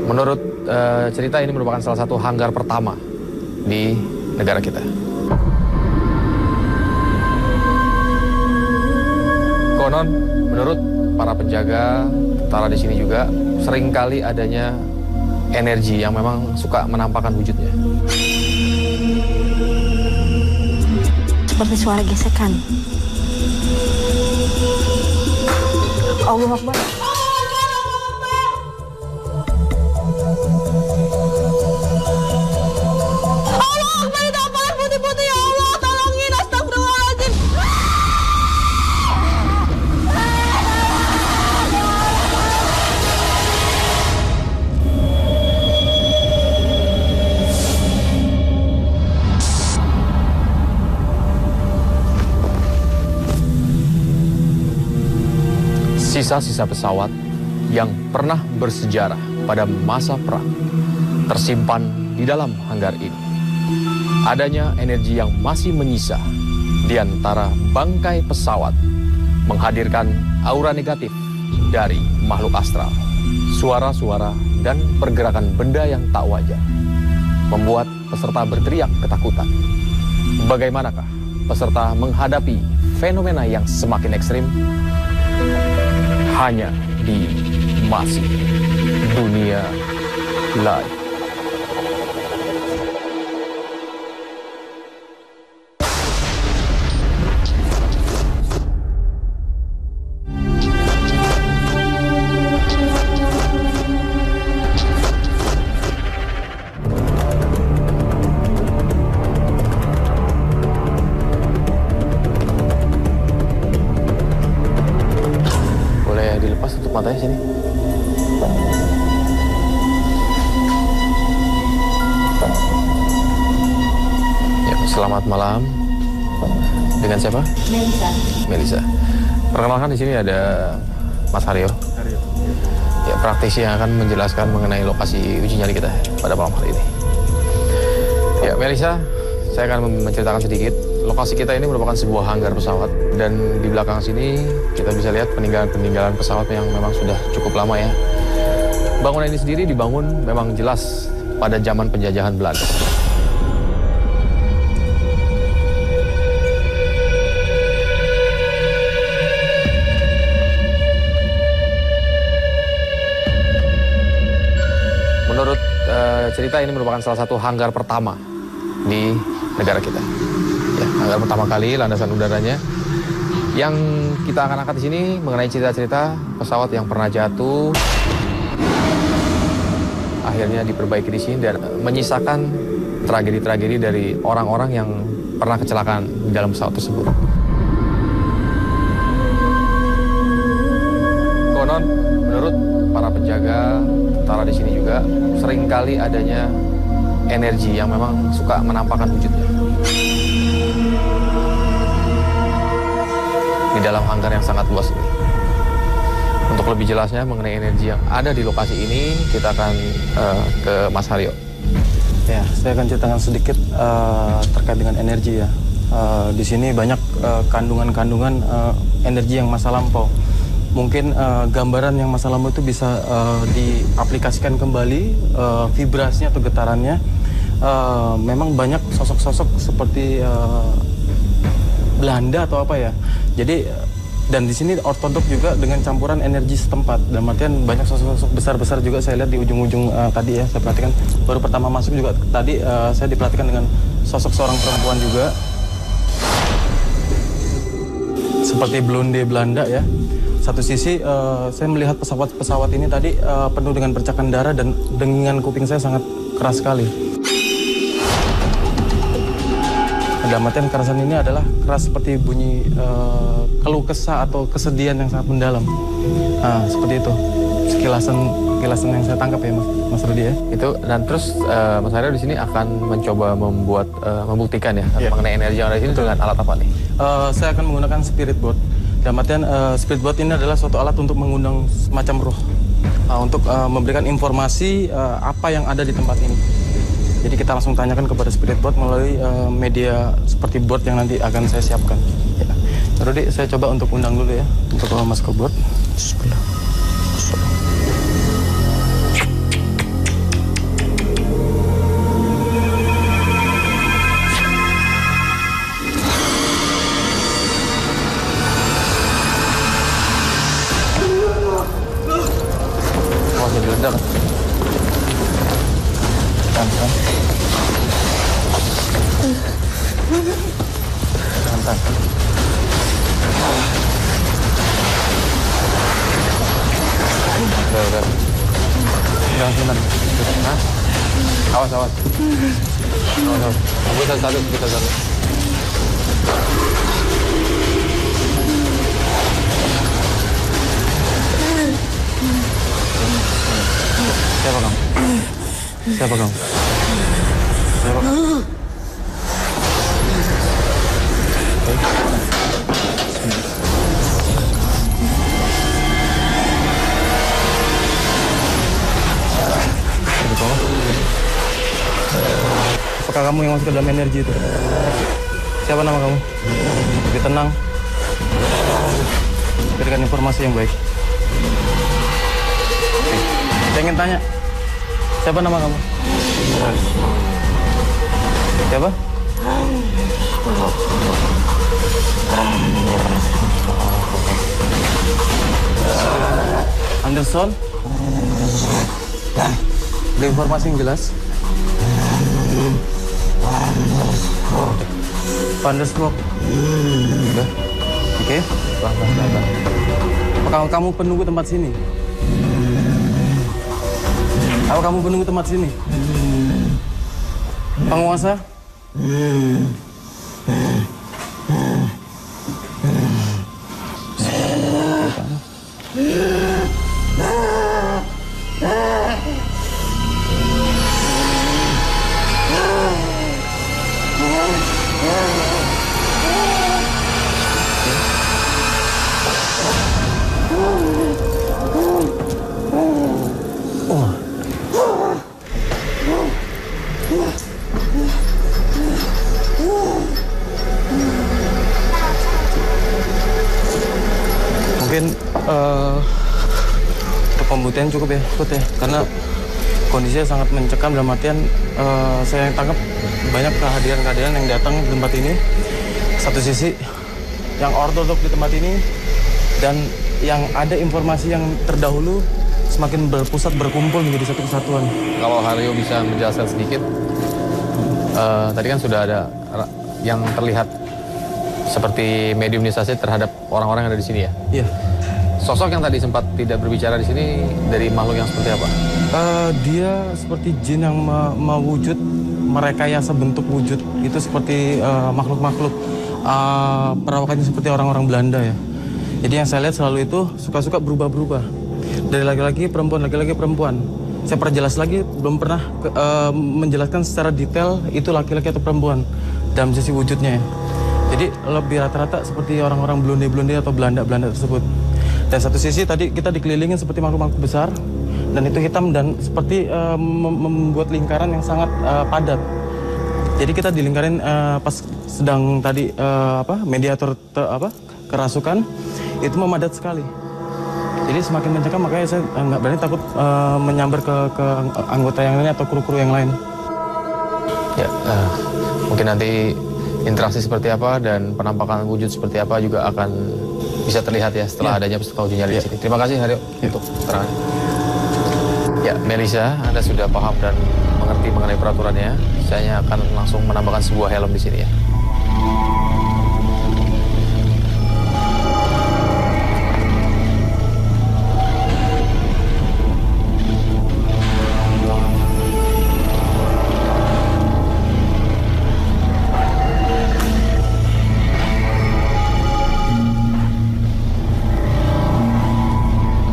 Menurut cerita ini merupakan salah satu hanggar pertama di negara kita. Konon, menurut para penjaga tentara di sini juga seringkali adanya energi yang memang suka menampakkan wujudnya. Seperti suara gesekan. Allahu Akbar. Sisa-sisa pesawat yang pernah bersejarah pada masa perang tersimpan di dalam hanggar ini. Adanya energi yang masih menyisa di antara bangkai pesawat menghadirkan aura negatif dari makhluk astral. Suara-suara dan pergerakan benda yang tak wajar membuat peserta berteriak ketakutan. Bagaimanakah peserta menghadapi fenomena yang semakin ekstrim? Hanya di Masih Dunia Live. Dilepas tutup matanya sini. Ya, selamat malam. Dengan siapa? Melisa. Melisa. Perkenalkan di sini ada Mas Haryo. Ya, praktisi yang akan menjelaskan mengenai lokasi uji nyali kita pada malam hari ini. Ya, Melisa, saya akan menceritakan sedikit. Lokasi kita ini merupakan sebuah hanggar pesawat dan di belakang sini kita bisa lihat peninggalan-peninggalan pesawat yang memang sudah cukup lama ya. Bangunan ini sendiri dibangun memang jelas pada zaman penjajahan Belanda. Menurut cerita ini merupakan salah satu hanggar pertama di negara kita. Ya, hanggar pertama kali landasan udaranya. Yang kita akan angkat di sini mengenai cerita-cerita pesawat yang pernah jatuh, akhirnya diperbaiki di sini dan menyisakan tragedi-tragedi dari orang-orang yang pernah kecelakaan di dalam pesawat tersebut. Konon, menurut para penjaga tentara di sini juga seringkali adanya energi yang memang suka menampakkan wujudnya. Di dalam hanggar yang sangat luas ini. Untuk lebih jelasnya mengenai energi yang ada di lokasi ini, kita akan ke Mas Haryo. Ya, saya akan ceritakan sedikit terkait dengan energi ya. Di sini banyak kandungan-kandungan energi yang masa lampau. Mungkin gambaran yang masa lampau itu bisa diaplikasikan kembali, vibrasinya atau getarannya. Memang banyak sosok-sosok seperti Belanda atau apa ya. Jadi dan di sini ortodok juga dengan campuran energi setempat. Dalam artian banyak sosok-sosok besar-besar juga saya lihat di ujung-ujung tadi ya. Saya perhatikan baru pertama masuk juga tadi saya diperhatikan dengan sosok seorang perempuan juga. Seperti blonde Belanda ya. Satu sisi saya melihat pesawat-pesawat ini tadi penuh dengan percikan darah dan dengingan kuping saya sangat keras sekali. Dalam artian kerasan ini adalah keras seperti bunyi keluh kesah atau kesedihan yang sangat mendalam. Nah, seperti itu. Sekilasan yang saya tangkap ya Mas Rudi ya. Itu dan terus Mas Haryo di sini akan mencoba membuktikan ya mengenai energi yang ada di sini dengan alat apa nih? Saya akan menggunakan spirit board. Dalam artian spirit board ini adalah suatu alat untuk mengundang semacam roh. Untuk memberikan informasi apa yang ada di tempat ini. Jadi kita langsung tanyakan kepada spirit board melalui media seperti board yang nanti akan saya siapkan. Ya. Rudi, saya coba untuk undang dulu ya, untuk masuk ke board. Bismillah. Dekat. Tahan. Tahan. Udah. Udah, tenang. Hah? Awas. Awas. Kita satu. Siapa kamu? Siapa? Apakah kamu yang masuk ke dalam energi itu? Siapa nama kamu? Lebih tenang. Berikan informasi yang baik. Saya ingin tanya, siapa nama kamu? Siapa? Anderson? Beri informasi yang jelas. Vanderstroop. Udah. Oke. Apakah kamu penunggu tempat sini? Apa kamu penunggu tempat sini? Penguasa? Mungkin untuk pembuktian cukup ya, karena kondisinya sangat mencekam. Dalam artian saya yang tangkap banyak kehadiran yang datang di tempat ini. Satu sisi yang ortodok di tempat ini dan yang ada informasi yang terdahulu semakin berpusat berkumpul menjadi satu kesatuan. Kalau Haryo bisa menjelaskan sedikit, tadi kan sudah ada yang terlihat seperti mediumisasi terhadap orang-orang yang ada di sini ya? Iya. Sosok yang tadi sempat tidak berbicara di sini dari makhluk yang seperti apa? Dia seperti jin yang mewujud, merekayasa bentuk wujud. Itu seperti makhluk-makhluk perawakannya seperti orang-orang Belanda ya. Jadi yang saya lihat selalu itu suka-suka berubah-berubah. Dari laki-laki perempuan, laki-laki perempuan. Saya perjelas lagi, belum pernah menjelaskan secara detail itu laki-laki atau perempuan dalam sisi wujudnya ya. Jadi lebih rata-rata seperti orang-orang Blonde atau Belanda tersebut. Dan satu sisi tadi kita dikelilingin seperti makhluk-makhluk besar dan itu hitam dan seperti membuat lingkaran yang sangat padat. Jadi kita dilingkarin pas sedang tadi mediator kerasukan itu memadat sekali. Jadi semakin mencekam makanya saya nggak berani takut menyambar ke anggota yang lain atau kru-kru yang lain. Ya, mungkin nanti interaksi seperti apa dan penampakan wujud seperti apa juga akan bisa terlihat ya setelah adanya peserta uji nyali di sini. Terima kasih Haryo untuk keterangan. Ya, Melisa, Anda sudah paham dan mengerti mengenai peraturannya. Saya akan langsung menambahkan sebuah helm di sini ya.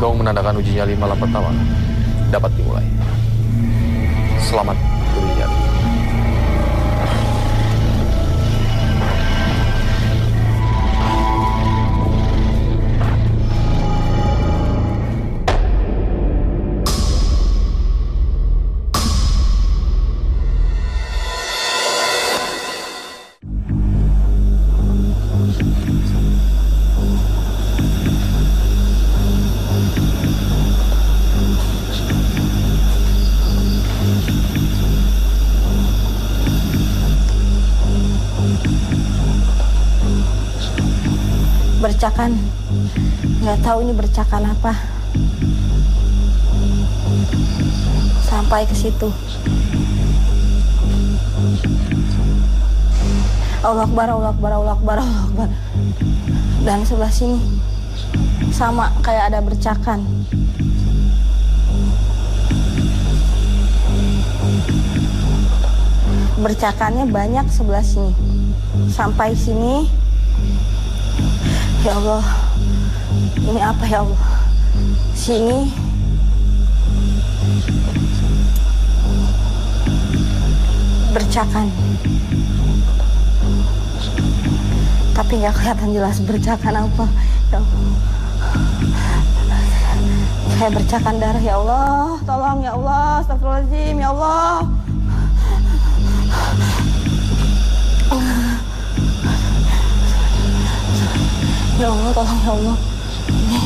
Gaung menandakan uji nyali malam pertama dapat dimulai. Selamat uji nyali. Bercakan, nggak tahu ini bercakan apa. sampai ke situ. Allah Akbar, Allah Akbar, Allah Akbar, Allah Akbar. Dan sebelah sini sama kayak ada bercakan. Bercakannya banyak sebelah sini. Sampai sini. Ya Allah. Ini apa ya Allah? Sini. Bercakan. Tapi nggak kelihatan jelas bercakan apa. Ya Allah. Kayak bercakan darah ya Allah. Tolong ya Allah. Astagfirullahaladzim ya Allah. Ya Allah, tolong ya Allah. Ini.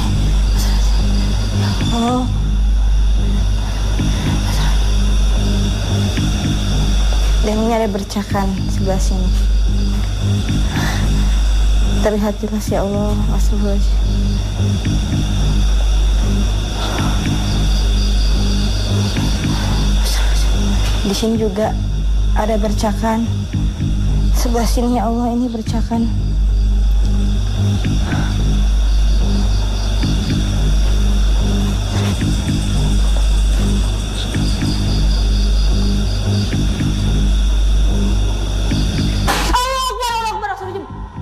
Ya Allah. Dan ini ada bercakan sebelah sini. Terlihat jelas ya Allah. Astagfirullahaladzim. Di sini juga ada bercakan. Sebelah sini ya Allah, ini bercakan.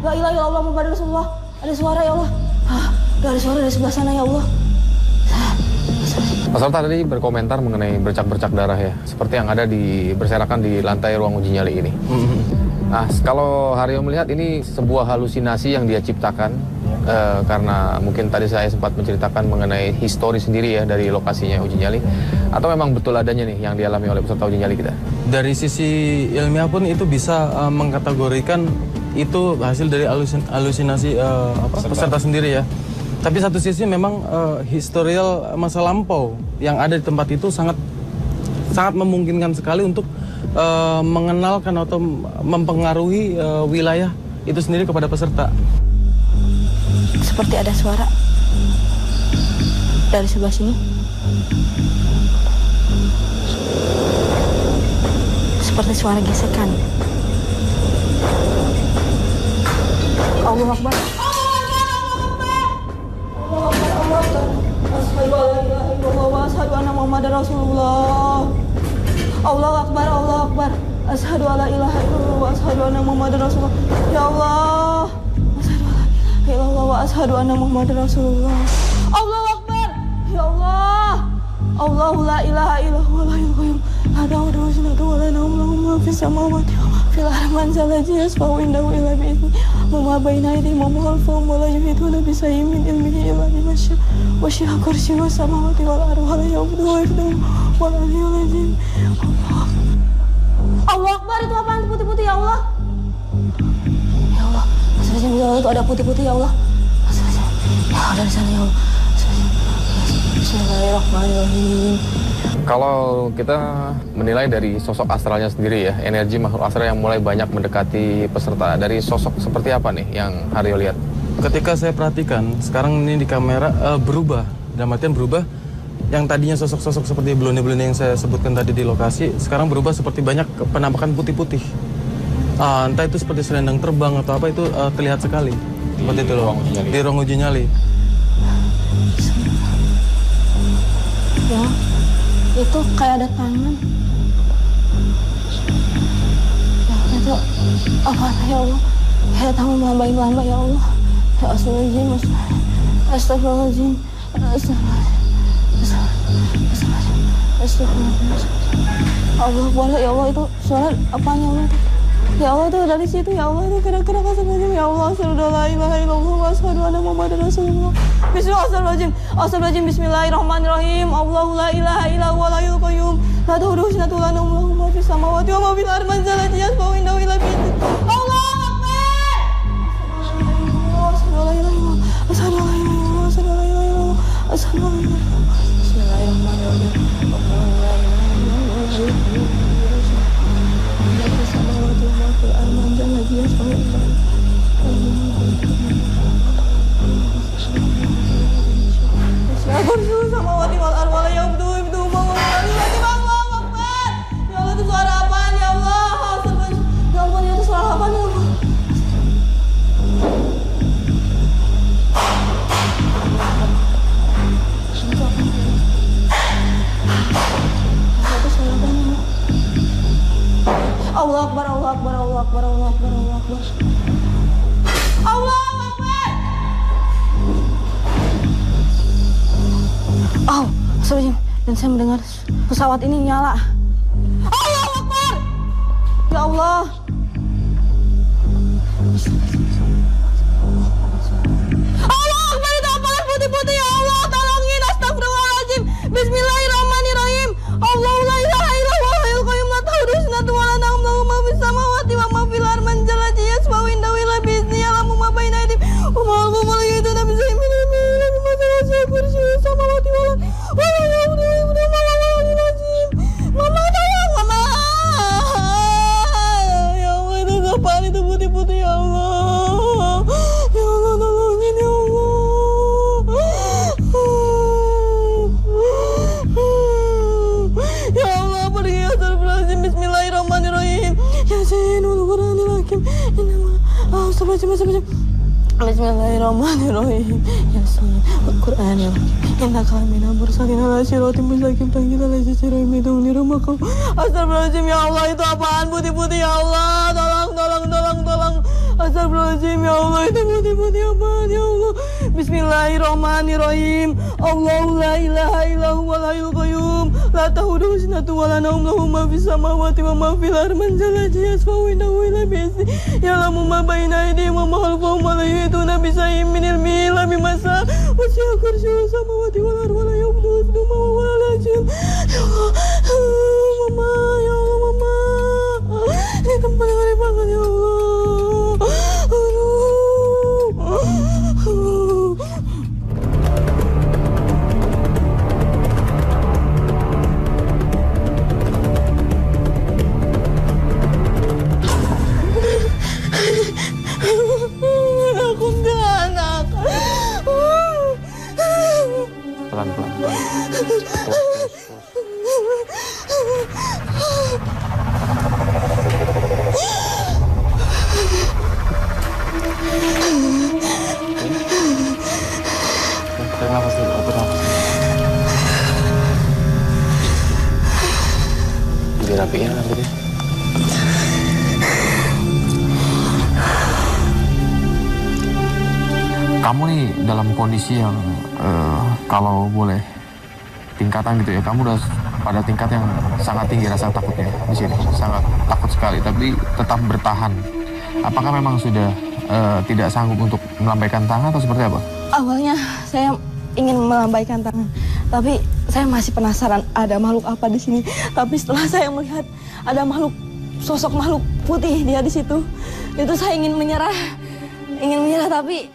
La ilaha illallah Muhammadur Rasulullah. Ada suara ya Allah. Ada suara dari sebelah sana ya Allah. Peserta tadi berkomentar mengenai bercak-bercak darah ya, seperti yang ada berserakan di lantai ruang uji nyali ini. Nah, kalau Haryo melihat ini sebuah halusinasi yang dia ciptakan, karena mungkin tadi saya sempat menceritakan mengenai histori sendiri ya dari lokasinya uji nyali, atau memang betul adanya nih yang dialami oleh peserta uji nyali kita? Dari sisi ilmiah pun itu bisa mengkategorikan itu hasil dari halusinasi peserta sendiri ya. Tapi satu sisi memang historial masa lampau yang ada di tempat itu sangat memungkinkan sekali untuk mengenalkan atau mempengaruhi wilayah itu sendiri kepada peserta. Seperti ada suara dari sebelah sini. Seperti suara gesekan. Allahu Akbar. Asyhadu anna Muhammadar Rasulullah. Allahu Akbar, Allahu Akbar. Asyhadu alla ilaha illallah wa asyhadu anna Muhammadar Rasulullah. Ya Allah. Asyhadu alla ilaha illallah wa asyhadu anna Muhammadar Rasulullah. Allahu Akbar. Ya Allah. Allahu la ilaha illallah wa la ilaha illallah. Ada wa sunatu wa la ilaha fis samawati fil ardi zalaji yasfa'u indahu ila bi'idni ma baina aydihim wa ma khalfahum wa la yuhituna bi shay'in min ilmihi illa bima syaa wa syaa kursiyyuhu samawati wal ardi wa la yauduhu hifdhuhuma wa la aliyyul azim. Allah Akbar, itu apaan putih-putih ya Allah? Ya Allah, astagfirullahaladzim, ya Allah, itu ada putih-putih ya Allah. Astagfirullahaladzim. Ya Allah, dari sana ya Allah. Bismillahirrahmanirrahim. Kalau kita menilai dari sosok astralnya sendiri ya, energi makhluk astral yang mulai banyak mendekati peserta, dari sosok seperti apa nih yang Haryo lihat? Ketika saya perhatikan, sekarang ini di kamera berubah, dalam artian berubah. Yang tadinya sosok-sosok seperti blonde-blonde yang saya sebutkan tadi di lokasi, sekarang berubah seperti banyak penampakan putih-putih. Entah itu seperti selendang terbang atau apa, itu terlihat sekali. Seperti itu loh, di ruang uji nyali. Ya, itu kayak ada tangan. Ya, itu apa ya Allah? Ya, tangan melambai-lambai ya Allah. Ya, astagfirullahaladzim, astagfirullahaladzim, astagfirullahaladzim. Allah boleh ya Allah, itu suara apanya Allah itu? Ya Allah, itu dari situ ya Allah, itu kira-kira astagfirullahaladzim ya Allah. Asyhadu la ilaha illallah wa asyhadu anna Muhammadar Rasulullah. Bismillahirrahmanirrahim. Bismillahirrahmanirrahim. Allahu la ilaha illallah wa la ilaha qayyum. La ta'khudhuhu sinatun wa la nawm, lahu ma fis samawati wa ma fil ardi man zal ladzi yashfa'u indahu illa bi'idznihi. Allahu Akbar. Asyhadu la ilaha illallah. Asyhadu la ilaha illallah. Asyhadu la ilaha illallah. Asyhadu la ilaha illallah. Bismillahirrahmanirrahim. Allahu la ilaha illallah. Samawati wal ardi wa la yauduhu hifdhuhuma Allahu Akbar. Ya Allah, itu suara apaan ya Allah? Ya Allah, itu suara apaan ya Allah? Allah Akbar, Allah Akbar, Allah Akbar, Allah Akbar, Allah Akbar. Allah Akbar. Oh, astagfirullahaladzim. Dan saya mendengar pesawat ini nyala. Allah Akbar. Ya Allah. Allah Akbar, itu apaan putih-putih ya Allah, tolongin, astagfirullahaladzim. Bismillahirrahmanirrahim. Allahu la ilaha illallah hayyul qayyum la ta'khudhuhu sinatun wa la nawm lahu ma fis samawati wa ma fil ardi man jalla yasma'u indahu illa bi idzni ya'lamu ma baina aydihim wa ma khalfahum wa la yuhituna bi shay'in min ilmihi illa bima sha'a kursiyyuhu samawati wal ardi wa la yahuduhu azim. Mama tolong mama. Ya Allah, itu apaan itu putih-putih ya Allah. Ya Allah, tolongin ya Allah. Ya Allah, pergi ya astagfirullahaladzim. Bismillahirrahmanirrahim. Yasinul Qur'anil Hakim. Astagfirullahaladzim. Bismillahirrahmanirrahim. Yasin Al-Qur'anil Hakim. Innaka lamina mursalin ala siratim mustaqim tanjil ala siratim midun niramakum. Astagfirullahaladzim ya Allah, itu apaan putih-putih ya Allah? Tolong. Astagfirullahaladzim ya Allah, itu putih-putih apaan ya Allah? Bismillahirrahmanirrahim. Allahu la ilaha illahu wal hayyul qayyum la ta'khudhuhu sinatun wa la nawm lahu ma fis samawati wa ma fil ardi man jalla yasma'u indahu illa bi idzni ya'lamu ma baina aydihim wa ma khalfahum wa la yuhituna bi shay'in min ilmihi illa bima sha'a wasi'a kursiyyuhu samawati wal ardi wa la yahuduhu hifdhuhuma wa huwal aliyyul azim. Mama, ya Allah mama, ini tempat yang ngeri banget ya Allah. Aku nggak anak. Pelan-pelan. Tarik nafas dulu, atur nafas. Dirapiin rambutnya. Kamu nih dalam kondisi yang kalau boleh tingkatan gitu ya, kamu udah pada tingkat yang sangat tinggi rasa takutnya di sini, sangat takut sekali, tapi tetap bertahan. Apakah memang sudah tidak sanggup untuk melambaikan tangan atau seperti apa? Awalnya saya ingin melambaikan tangan, tapi saya masih penasaran ada makhluk apa di sini. Tapi setelah saya melihat ada sosok makhluk putih dia di situ, itu saya ingin menyerah, tapi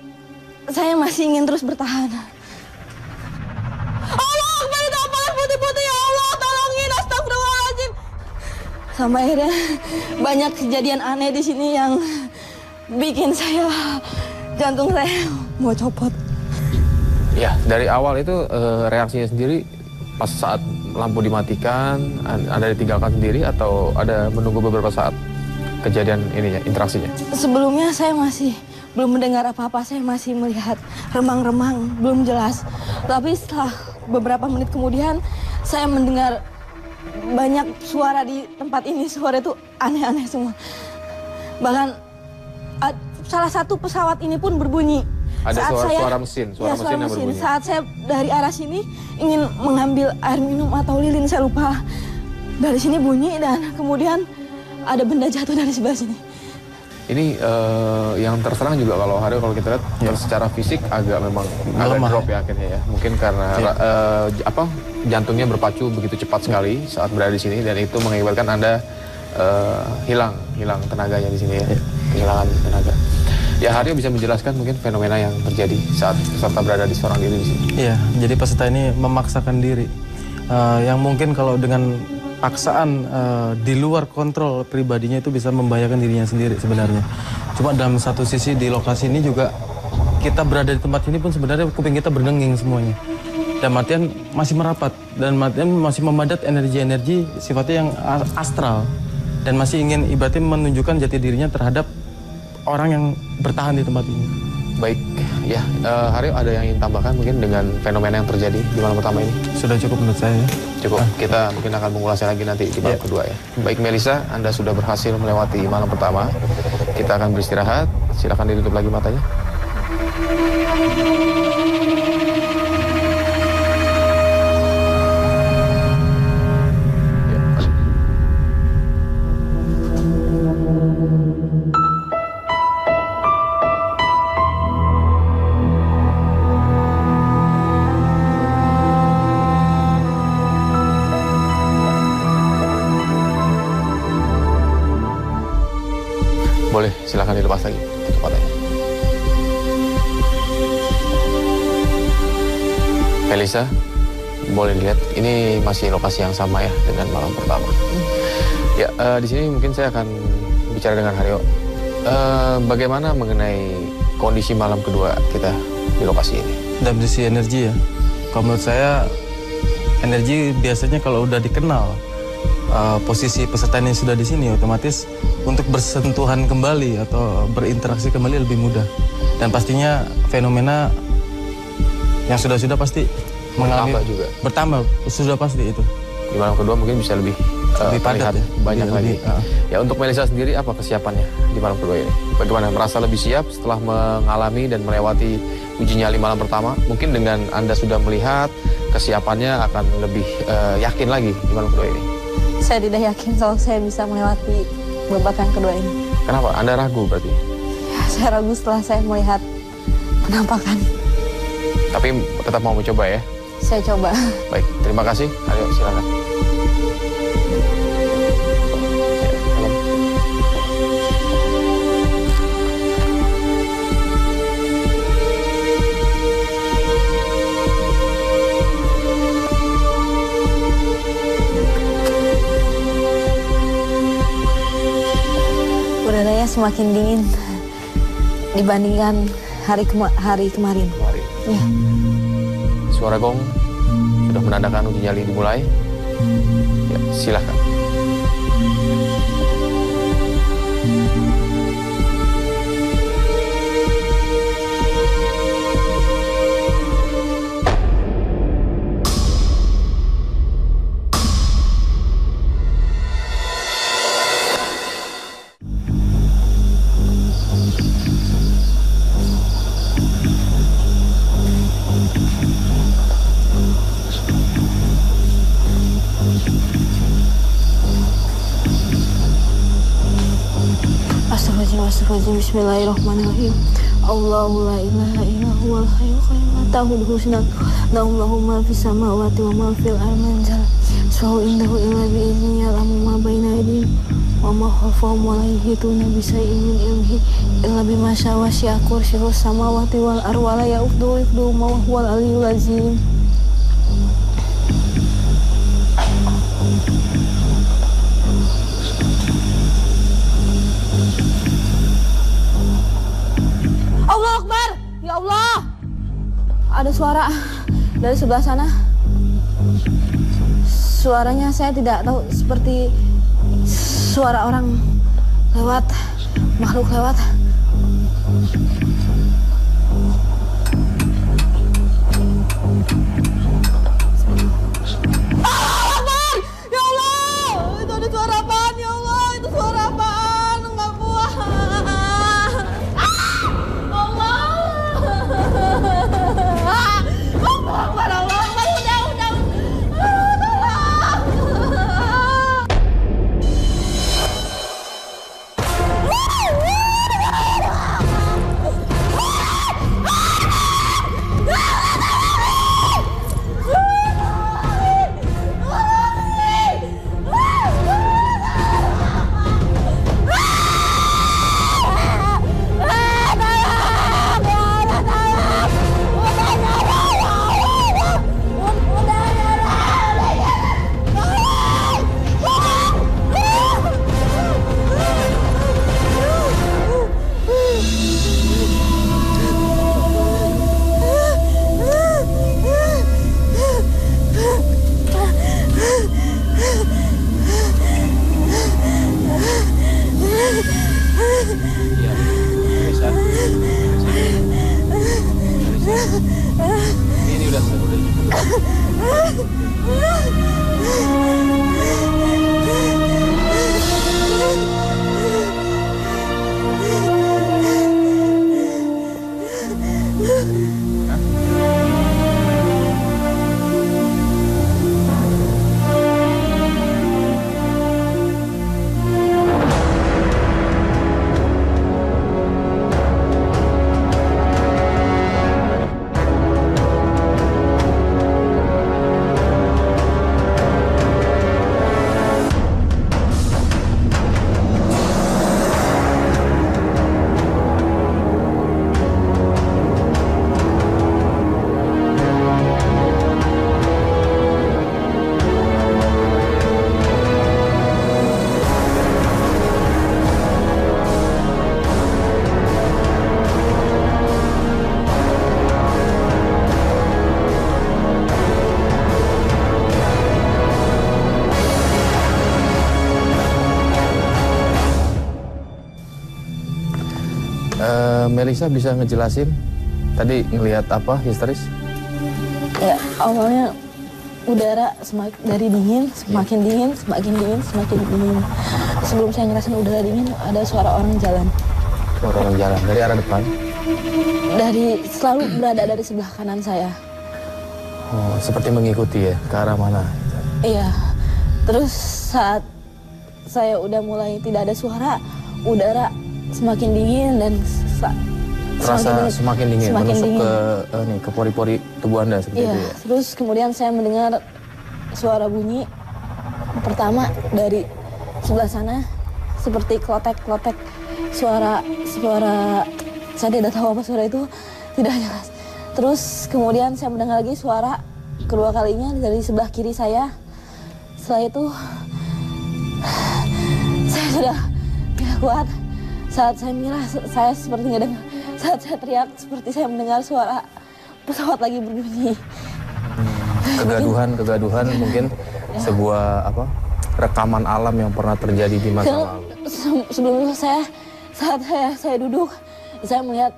saya masih ingin terus bertahan. Allah Akbar, itu apaan putih-putih ya Allah, tolongin, astagfirullahaladzim. Sampai akhirnya banyak kejadian aneh di sini yang bikin jantung saya mau copot. Ya, dari awal itu reaksinya sendiri pas saat lampu dimatikan, ada ditinggalkan sendiri atau ada menunggu beberapa saat kejadian ininya, interaksinya? Sebelumnya saya masih belum mendengar apa-apa, saya masih melihat remang-remang, belum jelas. Tapi setelah beberapa menit kemudian, saya mendengar banyak suara di tempat ini, suara itu aneh-aneh semua. Bahkan salah satu pesawat ini pun berbunyi. Ada suara mesin yang berbunyi. Saat saya dari arah sini ingin mengambil air minum atau lilin, saya lupa. Dari sini bunyi dan kemudian ada benda jatuh dari sebelah sini. Ini yang terserang juga kalau kita lihat secara fisik agak drop ya akhirnya ya. Mungkin karena jantungnya berpacu begitu cepat sekali saat berada di sini dan itu mengakibatkan Anda hilang tenaganya di sini ya. Kehilangan tenaga. Ya, Haryo bisa menjelaskan mungkin fenomena yang terjadi saat peserta berada di seorang diri di sini. Iya, jadi peserta ini memaksakan diri. Yang mungkin kalau dengan paksaan di luar kontrol pribadinya itu bisa membahayakan dirinya sendiri sebenarnya. Cuma dalam satu sisi di lokasi ini juga kita berada di tempat ini pun sebenarnya kuping kita berdenging semuanya. dan artian masih merapat, dan artian masih memadat energi-energi sifatnya yang astral, dan masih ingin ibaratnya menunjukkan jati dirinya terhadap orang yang bertahan di tempat ini. Baik, ya Haryo ada yang ingin tambahkan mungkin dengan fenomena yang terjadi di malam pertama ini? Sudah cukup menurut saya ya. Cukup, kita mungkin akan mengulasnya lagi nanti di malam kedua ya. Baik Melisa, Anda sudah berhasil melewati malam pertama. Kita akan beristirahat, silakan ditutup lagi matanya. Boleh, silakan dilepas lagi tutup matanya. Melisa, boleh dilihat ini masih lokasi yang sama ya dengan malam pertama. Ya, di sini mungkin saya akan bicara dengan Haryo. Bagaimana mengenai kondisi malam kedua kita di lokasi ini? Dari sisi energi ya, kalau menurut saya energi biasanya kalau udah dikenal posisi peserta yang sudah di sini, otomatis untuk bersentuhan kembali atau berinteraksi kembali lebih mudah. Dan pastinya fenomena yang sudah pasti mengalami bertambah, sudah pasti itu. Di malam kedua mungkin bisa lebih padat ya, banyak lagi. Ya, untuk Melisa sendiri apa kesiapannya di malam kedua ini? Bagaimana, merasa lebih siap setelah mengalami dan melewati uji nyali malam pertama? Mungkin dengan Anda sudah melihat kesiapannya akan lebih yakin lagi di malam kedua ini. Saya tidak yakin kalau saya bisa melewati babak yang kedua ini. Kenapa? Anda ragu berarti? Ya, saya ragu setelah saya melihat penampakan. Tapi tetap mau mencoba ya? Saya coba. Baik, terima kasih. Ayo, silakan. Udaranya semakin dingin dibandingkan hari kemarin. Ya. Suara gong sudah menandakan uji nyali dimulai. Ya, silakan. Astagfirullahaladzim, bismillahirrahmanirrahim. Allahu la ilaha illa huwal hayyul qayyum la ta'khudhuhu sinatun wa lahu ma fis samawati wa ma fil ardi wa indahu illa bi idzni ya'lamu ma baina aydihim wa ma khalfahum wa la yuhituna bi shay'in min ilmihi illa bima syaa wasi'a kursiyyuhu samawati wal ardi wa la ya'uduhu ma huwal aliyyul azim. Allah Akbar! Ya Allah! Ada suara dari sebelah sana. Suaranya saya tidak tahu, seperti suara orang lewat, makhluk lewat. Allah Akbar! Ya Allah! Itu ada suara apaan ya Allah? Itu suara apaan? Enggak kuat. Alisa bisa ngejelasin tadi ngelihat apa histeris? Ya, awalnya udara dari dingin, semakin dingin, semakin dingin, semakin dingin. Sebelum saya ngerasain udara dingin, ada suara orang jalan. Suara orang jalan dari arah depan? Selalu berada dari sebelah kanan saya. Oh, seperti mengikuti ya, ke arah mana? Iya, terus saat saya udah mulai tidak ada suara, udara semakin dingin dan Terasa semakin dingin, menusuk ke pori-pori tubuh Anda seperti iya, itu ya? Terus kemudian saya mendengar suara bunyi pertama dari sebelah sana, seperti klotek-klotek, suara saya tidak tahu apa suara itu, tidak jelas. Terus kemudian saya mendengar lagi suara kedua kalinya dari sebelah kiri saya. Setelah itu saya sudah tidak kuat. Saat saya menyerah, saya seperti nggak dengar. Saat saya teriak, seperti saya mendengar suara pesawat lagi berbunyi. Kegaduhan mungkin ya. Sebuah rekaman alam yang pernah terjadi di masa lalu. Sebelum itu saat saya duduk, saya melihat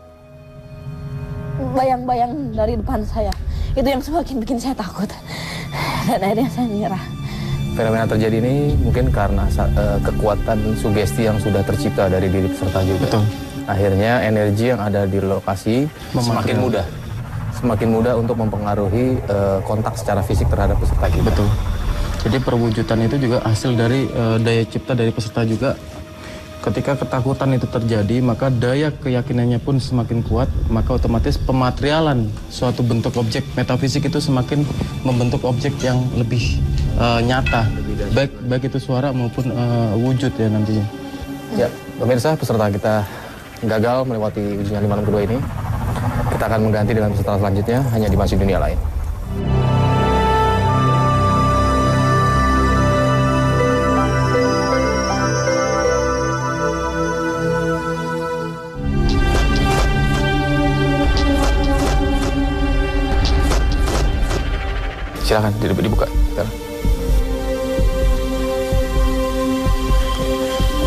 bayang-bayang dari depan saya. Itu yang semakin bikin saya takut. Dan akhirnya saya menyerah. Fenomena terjadi ini mungkin karena kekuatan sugesti yang sudah tercipta dari diri peserta juga. Betul. Akhirnya energi yang ada di lokasi semakin mudah untuk mempengaruhi kontak secara fisik terhadap peserta kita. Betul. Jadi perwujudan itu juga hasil dari daya cipta dari peserta juga. Ketika ketakutan itu terjadi, maka daya keyakinannya pun semakin kuat, maka otomatis pematerialan suatu bentuk objek metafisik itu semakin membentuk objek yang lebih nyata, baik itu suara maupun wujud ya nantinya. Ya, pemirsa, peserta kita gagal melewati uji nyali malam kedua ini. Kita akan mengganti dengan peserta selanjutnya hanya di Masjid Dunia Lain. Silakan dibuka.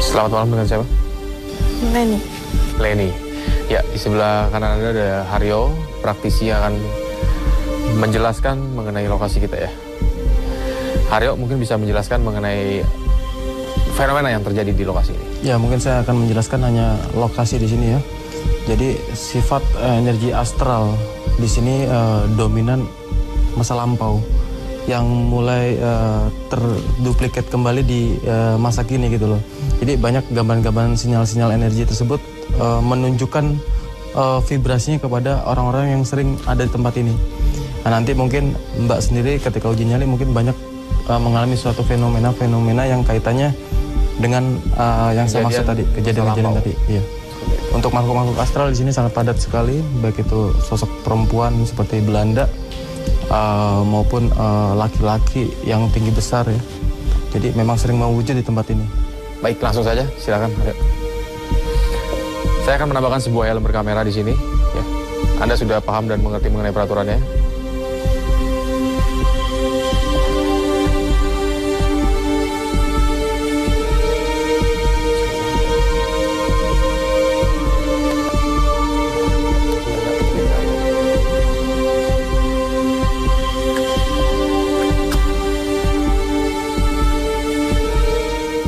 Selamat malam, dengan siapa? Leni. Ya, di sebelah kanan Anda ada Haryo, praktisi yang akan menjelaskan mengenai lokasi kita ya. Haryo mungkin bisa menjelaskan mengenai fenomena yang terjadi di lokasi ini. Ya, mungkin saya akan menjelaskan hanya lokasi di sini ya. Jadi sifat energi astral di sini dominan masa lampau yang mulai terduplikat kembali di masa kini gitu loh. Jadi banyak gambaran-gambaran sinyal-sinyal energi tersebut menunjukkan vibrasinya kepada orang-orang yang sering ada di tempat ini. Nah, nanti mungkin Mbak sendiri ketika uji nyali mungkin banyak mengalami suatu fenomena yang kaitannya dengan yang saya maksud tadi, kejadian-kejadian tadi. Iya. Untuk makhluk-makhluk astral di sini sangat padat sekali, baik itu sosok perempuan seperti Belanda maupun laki-laki yang tinggi besar ya. Jadi memang sering mewujud di tempat ini. Baik, langsung saja, silakan. Saya akan menambahkan sebuah helm berkamera di sini. Ya. Anda sudah paham dan mengerti mengenai peraturannya?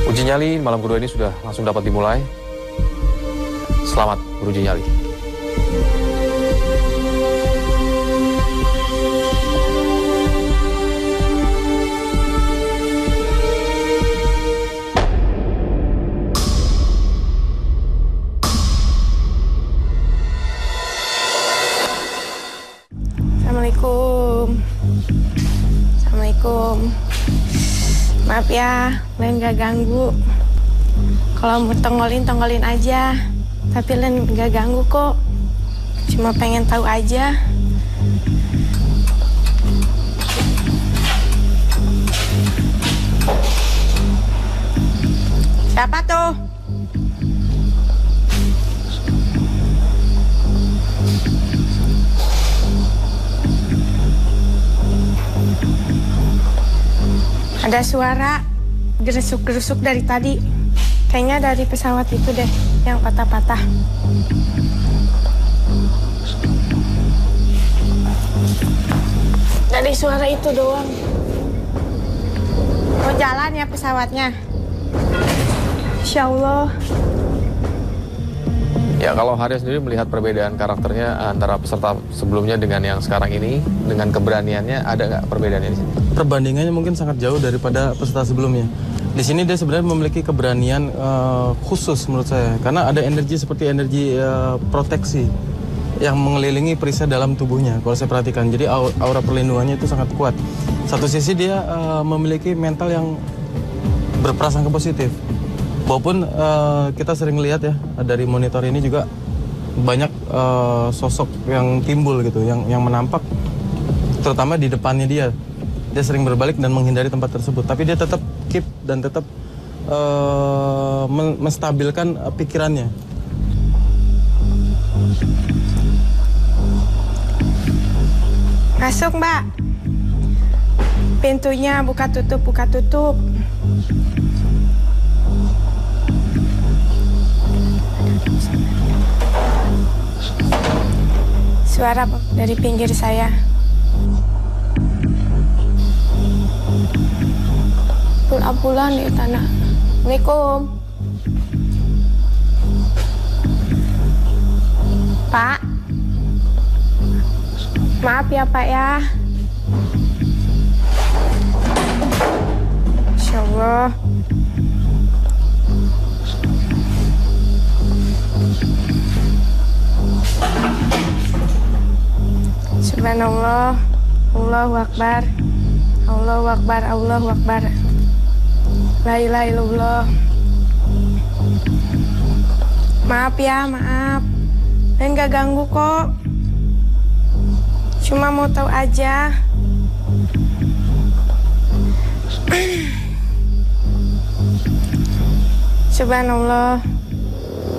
Uji nyali malam kedua ini sudah langsung dapat dimulai. Selamat beruji nyali. Assalamualaikum. Maaf ya, Len gak ganggu. Kalau mau tongolin aja. Tapi Len gak ganggu kok. Cuma pengen tahu aja. Siapa tuh? Ada suara gerusuk-gerusuk dari tadi. Kayaknya dari pesawat itu deh yang patah-patah. Dari suara itu doang. Mau jalan ya pesawatnya? Insya Allah. Ya, kalau Haryo sendiri melihat perbedaan karakternya antara peserta sebelumnya dengan yang sekarang ini, dengan keberaniannya, ada nggak perbedaannya di sini? Perbandingannya mungkin sangat jauh daripada peserta sebelumnya. Di sini dia sebenarnya memiliki keberanian khusus menurut saya, karena ada energi seperti energi proteksi yang mengelilingi perisai dalam tubuhnya. Kalau saya perhatikan, jadi aura perlindungannya itu sangat kuat. Satu sisi dia memiliki mental yang berprasangka positif. Walaupun kita sering lihat ya dari monitor ini juga banyak sosok yang timbul gitu, yang menampak, terutama di depannya dia sering berbalik dan menghindari tempat tersebut. Tapi dia tetap keep dan tetap menstabilkan pikirannya. Masuk, Mbak. Pintunya buka tutup, buka tutup. Suara dari pinggir saya. Pulang-pulang di tanah. Assalamualaikum. Pak. Maaf ya, Pak ya. Insya Allah. Subhanallah, Allahu Akbar, Allahu Akbar, Allahu Akbar. La ilaha illallah. Maaf ya, maaf. Dan gak ganggu kok. Cuma mau tahu aja. Subhanallah,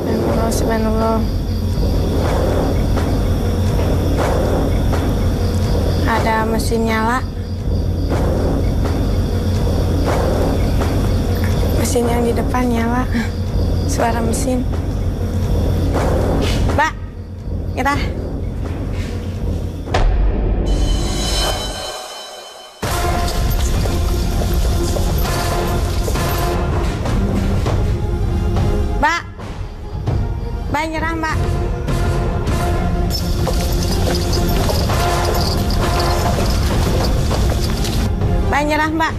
Subhanallah, Subhanallah. Ada mesin nyala. Mesin yang di depan nyala. Suara mesin. Mbak, kita. Mbak. Mbak nyerah, Mbak. Mbak nyerah, Mbak.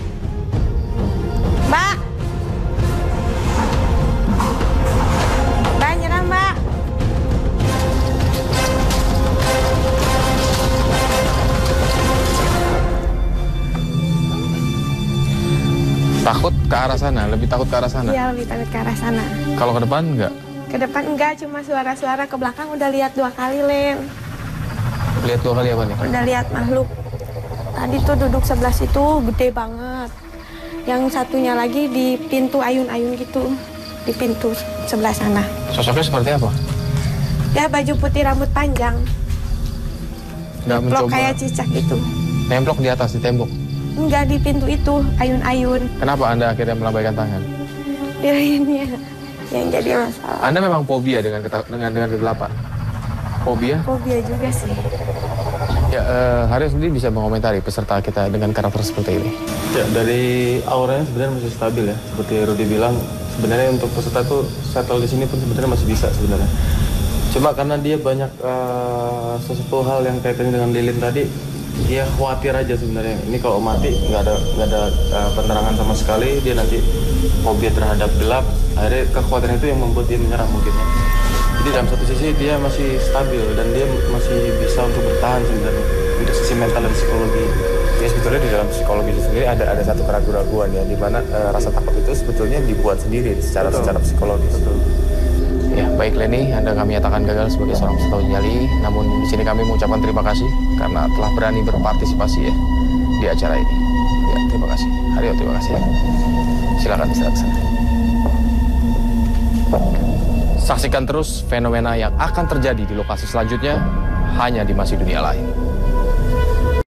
Mbak. Mbak nyerah, Mbak. Takut ke arah sana, lebih takut ke arah sana? Iya, lebih takut ke arah sana. Kalau ke depan enggak? Ke depan enggak, cuma suara-suara. Ke belakang udah lihat 2 kali, Len. Lihat 2 kali apa nih? Udah lihat makhluk. Tadi tuh duduk sebelah situ, gede banget. Yang satunya lagi di pintu ayun-ayun gitu. Di pintu sebelah sana. Sosoknya seperti apa? Ya baju putih rambut panjang. Nggak Nemplok mencoba? kayak cicak itu. Nemplok di atas, di tembok? Enggak, di pintu itu, ayun-ayun. Kenapa Anda akhirnya melambaikan tangan? Dirinya yang jadi masalah. Anda memang fobia dengan kegelapan? Fobia? Fobia juga sih. Ya, Haryo sendiri bisa mengomentari peserta kita dengan karakter seperti ini. Ya, dari auranya sebenarnya masih stabil ya. Seperti Rudy bilang, sebenarnya untuk peserta tuh settle di sini pun sebenarnya masih bisa sebenarnya. Cuma karena dia banyak sesuatu hal yang kaitannya dengan lilin tadi, dia khawatir aja sebenarnya. Ini kalau mati nggak ada penerangan sama sekali, dia nanti fobia terhadap gelap. Akhirnya kekhawatiran itu yang membuat dia menyerah mungkin ya. Jadi dalam satu sisi dia masih stabil dan dia masih bisa untuk bertahan sebenarnya untuk sisi mental dan psikologi. Ya sebetulnya di dalam psikologi itu sendiri ada satu keraguan-keraguan ya, di mana rasa takut itu sebetulnya dibuat sendiri secara psikologis. Betul. Ya, baik Leni, Anda kami nyatakan gagal sebagai seorang peserta uji nyali. Namun di sini kami mengucapkan terima kasih karena telah berani berpartisipasi ya di acara ini. Ya, terima kasih. Haryo, terima kasih. Silakan istirahat ke sana. Saksikan terus fenomena yang akan terjadi di lokasi selanjutnya hanya di Masih Dunia Lain.